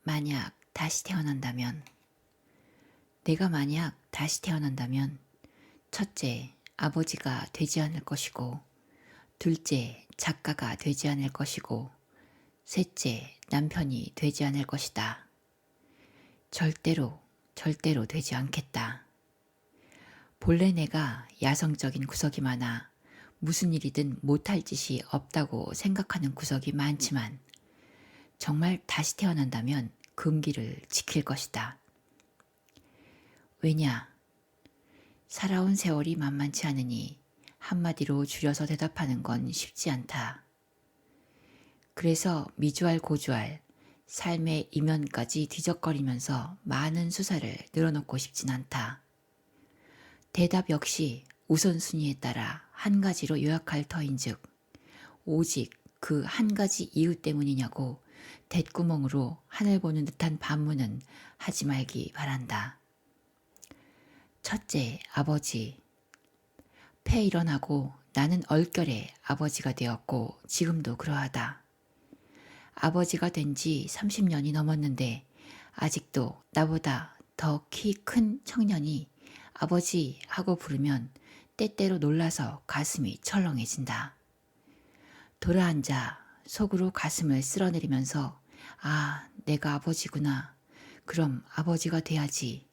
만약 다시 태어난다면, 내가 만약 다시 태어난다면, 첫째, 아버지가 되지 않을 것이고, 둘째, 작가가 되지 않을 것이고, 셋째, 남편이 되지 않을 것이다. 절대로 되지 않겠다. 본래 내가 야성적인 구석이 많아 무슨 일이든 못할 짓이 없다고 생각하는 구석이 많지만 정말 다시 태어난다면 금기를 지킬 것이다. 왜냐? 살아온 세월이 만만치 않으니 한마디로 줄여서 대답하는 건 쉽지 않다. 그래서 미주알 고주알 삶의 이면까지 뒤적거리면서 많은 수사를 늘어놓고 싶진 않다. 대답 역시 우선순위에 따라 한 가지로 요약할 터인즉 오직 그 한 가지 이유 때문이냐고 뎃구멍으로 하늘 보는 듯한 반문은 하지 말기 바란다. 첫째, 아버지. 폐 일어나고 나는 얼결에 아버지가 되었고 지금도 그러하다. 아버지가 된 지 30년이 넘었는데 아직도 나보다 더 키 큰 청년이 아버지 하고 부르면 때때로 놀라서 가슴이 철렁해진다. 돌아앉아 속으로 가슴을 쓸어내리면서 아, 내가 아버지구나. 그럼 아버지가 돼야지.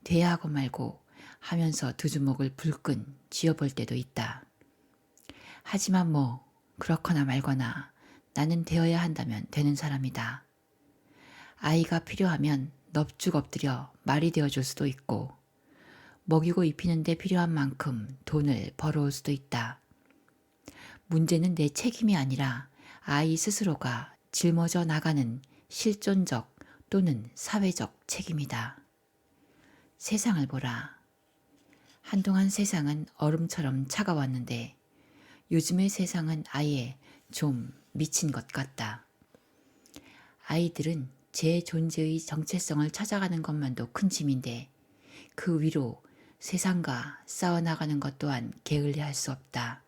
돼야 하고 말고 하면서 두 주먹을 불끈 쥐어볼 때도 있다. 하지만 뭐 그렇거나 말거나 나는 되어야 한다면 되는 사람이다. 아이가 필요하면 넙죽 엎드려 말이 되어줄 수도 있고 먹이고 입히는 데 필요한 만큼 돈을 벌어올 수도 있다. 문제는 내 책임이 아니라 아이 스스로가 짊어져 나가는 실존적 또는 사회적 책임이다. 세상을 보라. 한동안 세상은 얼음처럼 차가웠는데 요즘의 세상은 아예 좀 미친 것 같다. 아이들은 제 존재의 정체성을 찾아가는 것만도 큰 짐인데 그 위로 세상과 싸워나가는 것 또한 게을리할 수 없다.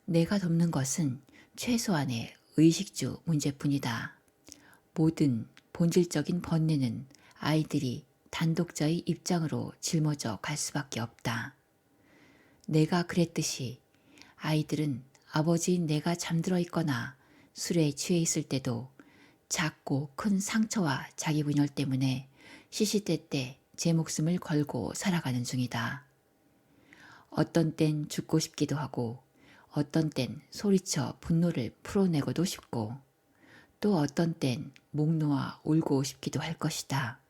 내가 돕는 것은 최소한의 의식주 문제뿐이다. 모든 본질적인 번뇌는 아이들이 단독자의 입장으로 짊어져 갈 수밖에 없다. 내가 그랬듯이 아이들은 아버지인 내가 잠들어 있거나 술에 취해 있을 때도 작고 큰 상처와 자기 분열 때문에 시시때때 제 목숨을 걸고 살아가는 중이다. 어떤 땐 죽고 싶기도 하고 어떤 땐 소리쳐 분노를 풀어내고도 싶고 또 어떤 땐 목 놓아 울고 싶기도 할 것이다.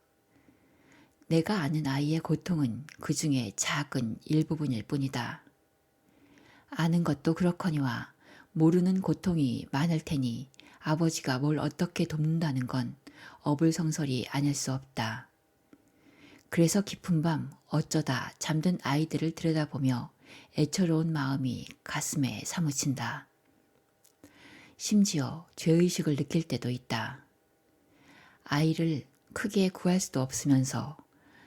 내가 아는 아이의 고통은 그 중에 작은 일부분일 뿐이다. 아는 것도 그렇거니와 모르는 고통이 많을 테니 아버지가 뭘 어떻게 돕는다는 건 어불성설이 아닐 수 없다. 그래서 깊은 밤 어쩌다 잠든 아이들을 들여다보며 애처로운 마음이 가슴에 사무친다. 심지어 죄의식을 느낄 때도 있다. 아이를 크게 구할 수도 없으면서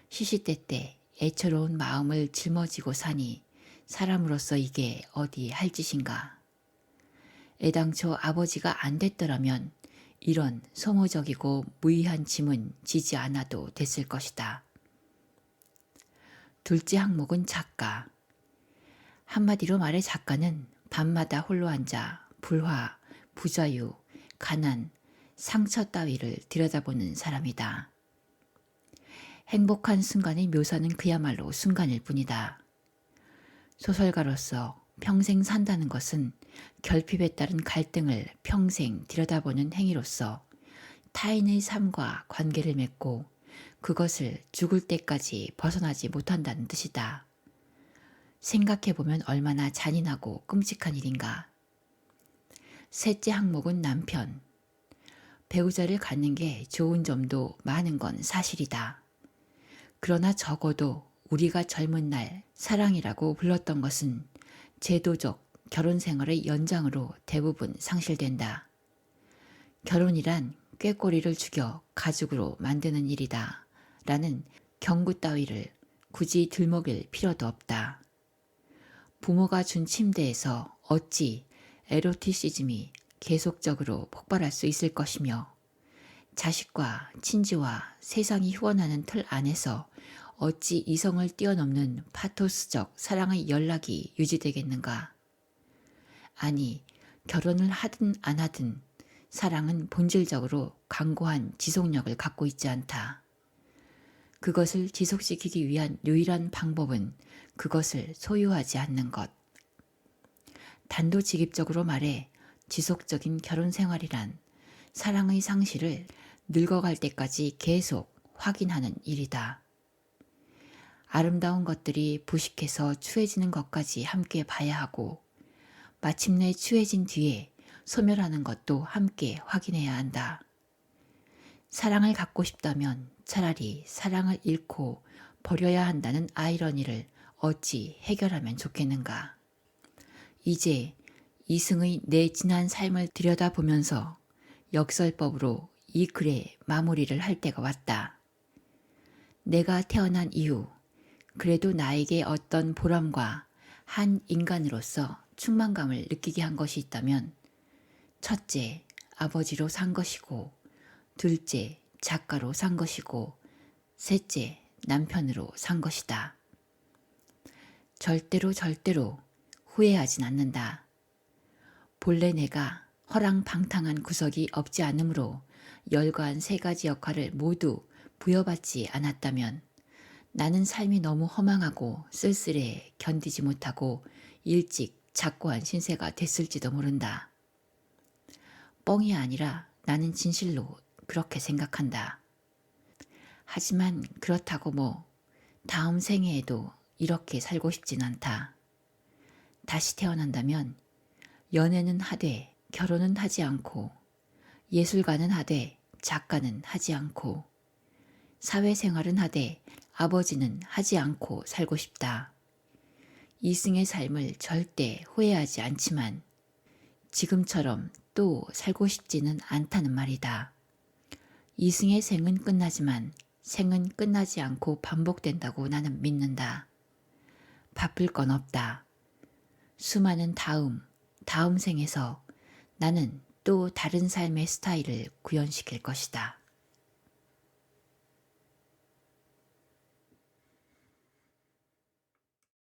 시시때때 애처로운 마음을 짊어지고 사니 사람으로서 이게 어디 할 짓인가. 애당초 아버지가 안 됐더라면 이런 소모적이고 무의한 짐은 지지 않아도 됐을 것이다. 둘째 항목은 작가. 한마디로 말해 작가는 밤마다 홀로 앉아 불화, 부자유, 가난, 상처 따위를 들여다보는 사람이다. 행복한 순간의 묘사는 그야말로 순간일 뿐이다. 소설가로서 평생 산다는 것은 결핍에 따른 갈등을 평생 들여다보는 행위로서 타인의 삶과 관계를 맺고 그것을 죽을 때까지 벗어나지 못한다는 뜻이다. 생각해보면 얼마나 잔인하고 끔찍한 일인가. 셋째 항목은 남편. 배우자를 갖는 게 좋은 점도 많은 건 사실이다. 그러나 적어도 우리가 젊은 날 사랑이라고 불렀던 것은 제도적 결혼 생활의 연장으로 대부분 상실된다. 결혼이란 꾀꼬리를 죽여 가죽으로 만드는 일이다. 라는 경고 따위를 굳이 들먹일 필요도 없다. 부모가 준 침대에서 어찌 에로티시즘이 계속적으로 폭발할 수 있을 것이며 자식과 친지와 세상이 후원하는 틀 안에서 어찌 이성을 뛰어넘는 파토스적 사랑의 연락이 유지되겠는가? 아니, 결혼을 하든 안 하든 사랑은 본질적으로 강고한 지속력을 갖고 있지 않다. 그것을 지속시키기 위한 유일한 방법은 그것을 소유하지 않는 것. 단도직입적으로 말해 지속적인 결혼 생활이란 사랑의 상실을 늙어갈 때까지 계속 확인하는 일이다. 아름다운 것들이 부식해서 추해지는 것까지 함께 봐야 하고 마침내 추해진 뒤에 소멸하는 것도 함께 확인해야 한다. 사랑을 갖고 싶다면 차라리 사랑을 잃고 버려야 한다는 아이러니를 어찌 해결하면 좋겠는가. 이제 이승의 내 지난 삶을 들여다보면서 역설법으로 이 글의 마무리를 할 때가 왔다. 내가 태어난 이후 그래도 나에게 어떤 보람과 한 인간으로서 충만감을 느끼게 한 것이 있다면 첫째, 아버지로 산 것이고 둘째, 작가로 산 것이고 셋째, 남편으로 산 것이다. 절대로 후회하진 않는다. 본래 내가 허랑방탕한 구석이 없지 않으므로 열거한 세 가지 역할을 모두 부여받지 않았다면 나는 삶이 너무 허망하고 쓸쓸해 견디지 못하고 일찍 작고한 신세가 됐을지도 모른다. 뻥이 아니라 나는 진실로 그렇게 생각한다. 하지만 그렇다고 다음 생애에도 이렇게 살고 싶진 않다. 다시 태어난다면 연애는 하되 결혼은 하지 않고 예술가는 하되 작가는 하지 않고 사회생활은 하되 아버지는 하지 않고 살고 싶다. 이승의 삶을 절대 후회하지 않지만 지금처럼 또 살고 싶지는 않다는 말이다. 이승의 생은 끝나지만 생은 끝나지 않고 반복된다고 나는 믿는다. 바쁠 건 없다. 수많은 다음 생에서 나는 또 다른 삶의 스타일을 구현시킬 것이다.